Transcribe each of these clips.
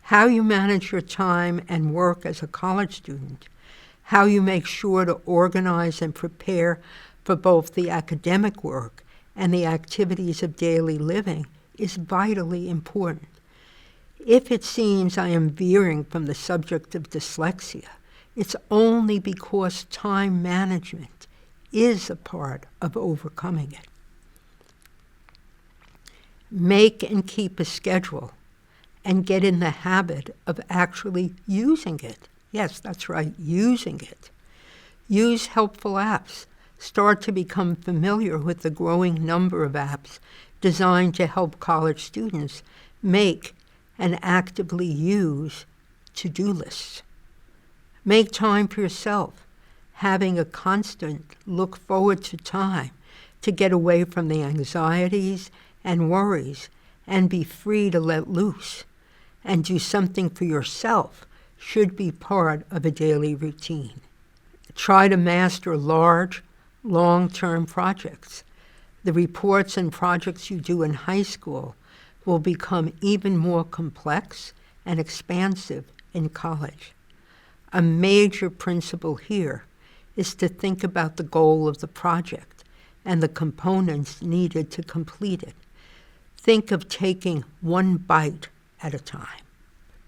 how you manage your time and work as a college student, how you make sure to organize and prepare for both the academic work and the activities of daily living is vitally important. If it seems I am veering from the subject of dyslexia, it's only because time management is a part of overcoming it. Make and keep a schedule and get in the habit of actually using it. Yes, that's right, using it. Use helpful apps. Start to become familiar with the growing number of apps designed to help college students make and actively use to-do lists. Make time for yourself, having a constant look forward to time to get away from the anxieties and worries and be free to let loose and do something for yourself should be part of a daily routine. Try to master large, long-term projects. The reports and projects you do in high school will become even more complex and expansive in college. A major principle here is to think about the goal of the project and the components needed to complete it. Think of taking one bite at a time.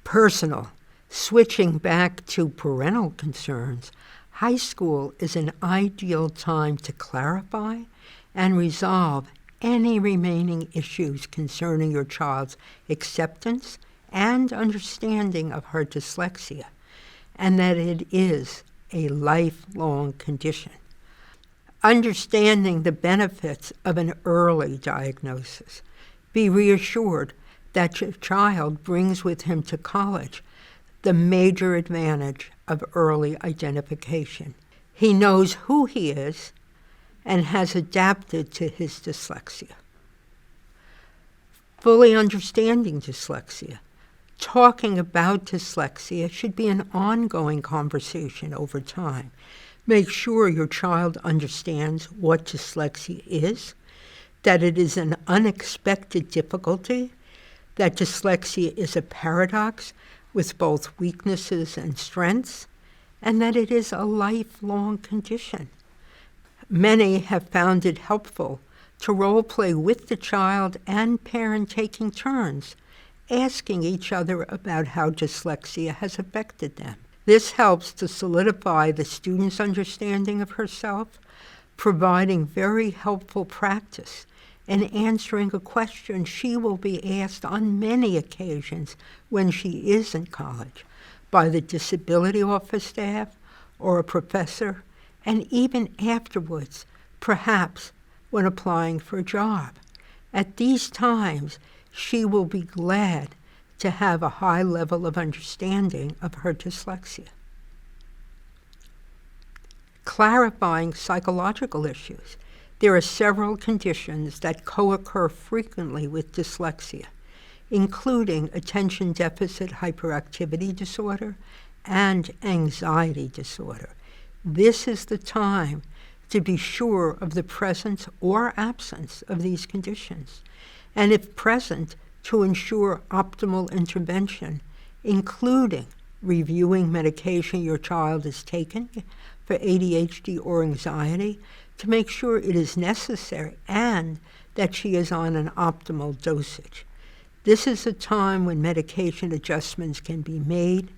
Personal. Switching back to parental concerns, high school is an ideal time to clarify and resolve any remaining issues concerning your child's acceptance and understanding of her dyslexia, and that it is a lifelong condition. Understanding the benefits of an early diagnosis. Be reassured that your child brings with him to college the major advantage of early identification. He knows who he is and has adapted to his dyslexia. Fully understanding dyslexia. Talking about dyslexia should be an ongoing conversation over time. Make sure your child understands what dyslexia is, that it is an unexpected difficulty, that dyslexia is a paradox with both weaknesses and strengths, and that it is a lifelong condition. Many have found it helpful to role play with the child and parent taking turns, asking each other about how dyslexia has affected them. This helps to solidify the student's understanding of herself, providing very helpful practice and answering a question she will be asked on many occasions when she is in college by the disability office staff or a professor, and even afterwards, perhaps when applying for a job. At these times, she will be glad to have a high level of understanding of her dyslexia. Clarifying psychological issues. There are several conditions that co-occur frequently with dyslexia, including attention deficit hyperactivity disorder and anxiety disorder. This is the time to be sure of the presence or absence of these conditions, and if present, to ensure optimal intervention, including reviewing medication your child is taking for ADHD or anxiety to make sure it is necessary and that she is on an optimal dosage. This is a time when medication adjustments can be made,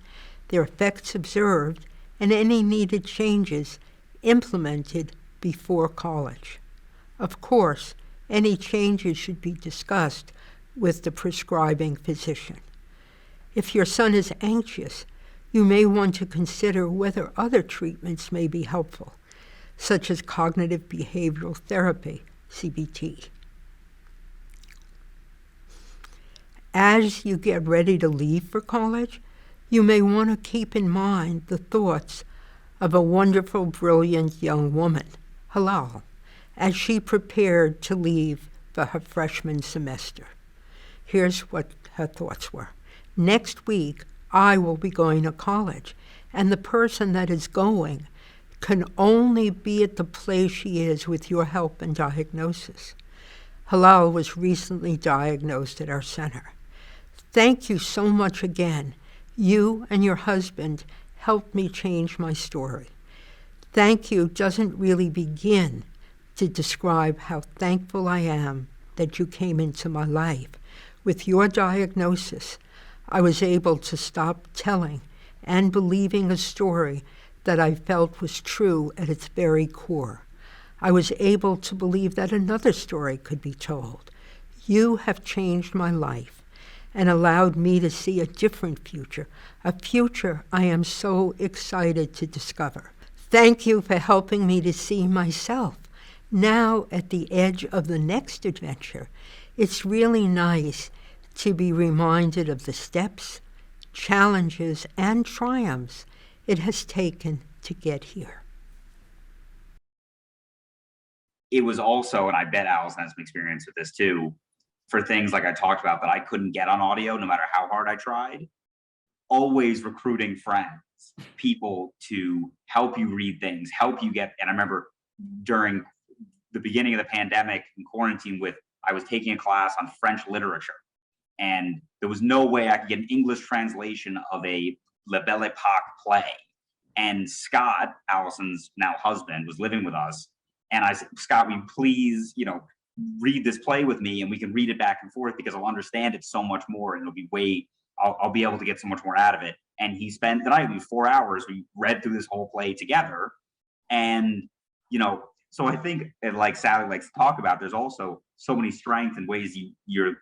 their effects observed, and any needed changes implemented before college. Of course, any changes should be discussed with the prescribing physician. If your son is anxious, you may want to consider whether other treatments may be helpful, such as cognitive behavioral therapy, CBT. As you get ready to leave for college, you may want to keep in mind the thoughts of a wonderful, brilliant young woman, Halal, as she prepared to leave for her freshman semester. Here's what her thoughts were. Next week, I will be going to college, and the person that is going can only be at the place she is with your help and diagnosis. Halal was recently diagnosed at our center. Thank you so much again. You and your husband helped me change my story. Thank you doesn't really begin to describe how thankful I am that you came into my life. With your diagnosis, I was able to stop telling and believing a story that I felt was true at its very core. I was able to believe that another story could be told. You have changed my life and allowed me to see a different future, a future I am so excited to discover. Thank you for helping me to see myself. Now, at the edge of the next adventure, it's really nice to be reminded of the steps, challenges, and triumphs it has taken to get here. It was also, and I bet Allison has some experience with this too, for things like I talked about that I couldn't get on audio no matter how hard I tried, always recruiting friends, people to help you read things, help you get, and I remember during the beginning of the pandemic in quarantine I was taking a class on French literature, and there was no way I could get an English translation of a La Belle Époque play. And Scott, Allison's now husband, was living with us. And I said, Scott, will you please, read this play with me, and we can read it back and forth because I'll understand it so much more, and it'll be I'll be able to get so much more out of it. And he spent the night with me 4 hours. We read through this whole play together. And, so I think, and like Sally likes to talk about, there's also so many strengths and ways your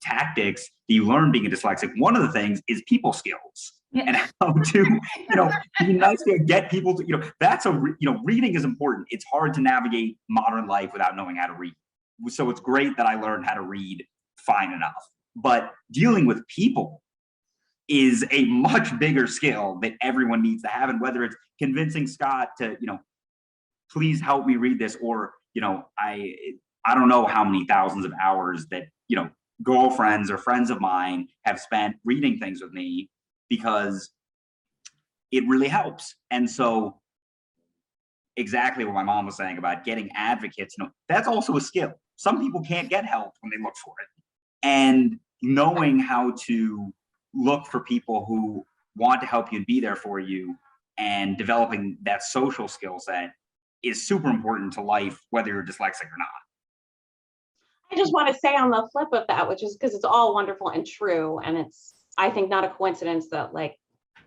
tactics that you learn being a dyslexic. One of the things is people skills. Yeah. And how to, be nice to get people to, that's reading is important. It's hard to navigate modern life without knowing how to read. So it's great that I learned how to read fine enough. But dealing with people is a much bigger skill that everyone needs to have. And whether it's convincing Scott to, please help me read this, or, I don't know how many thousands of hours that, girlfriends or friends of mine have spent reading things with me, because it really helps. And so exactly what my mom was saying about getting advocates, that's also a skill. Some people can't get help when they look for it. And knowing how to look for people who want to help you and be there for you, and developing that social skill set is super important to life, whether you're dyslexic or not. I just want to say on the flip of that, which is because it's all wonderful and true, and it's, I think, not a coincidence that like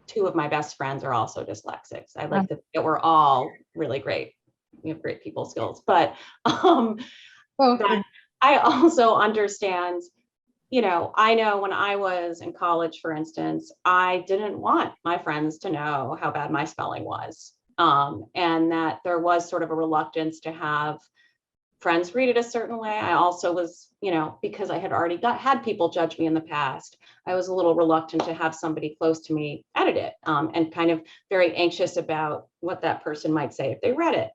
2 of my best friends are also dyslexics. I like that we're all really great. We have great people skills, but I also understand, I know when I was in college, for instance, I didn't want my friends to know how bad my spelling was. And that there was sort of a reluctance to have friends read it a certain way. I also was, because I had already had people judge me in the past, I was a little reluctant to have somebody close to me edit it, and kind of very anxious about what that person might say if they read it.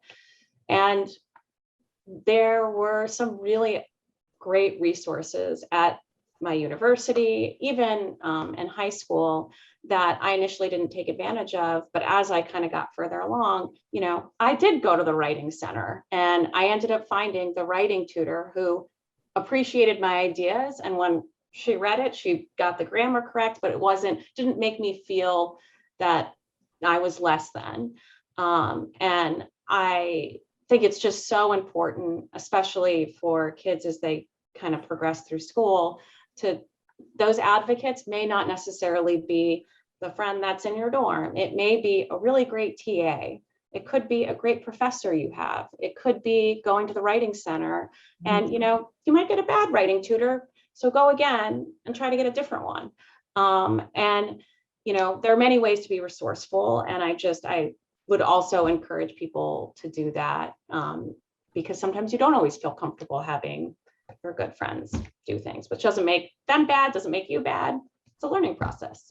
And there were some really great resources at my university, even in high school, that I initially didn't take advantage of. But as I kind of got further along, I did go to the writing center, and I ended up finding the writing tutor who appreciated my ideas. And when she read it, she got the grammar correct, but didn't make me feel that I was less than. And I think it's just so important, especially for kids as they kind of progress through school, those advocates may not necessarily be the friend that's in your dorm. It may be a really great TA. It could be a great professor you have. It could be going to the writing center, and you might get a bad writing tutor, so go again and try to get a different one. And there are many ways to be resourceful, and I would also encourage people to do that, because sometimes you don't always feel comfortable having your good friends do things, which doesn't make them bad, doesn't make you bad. It's a learning process.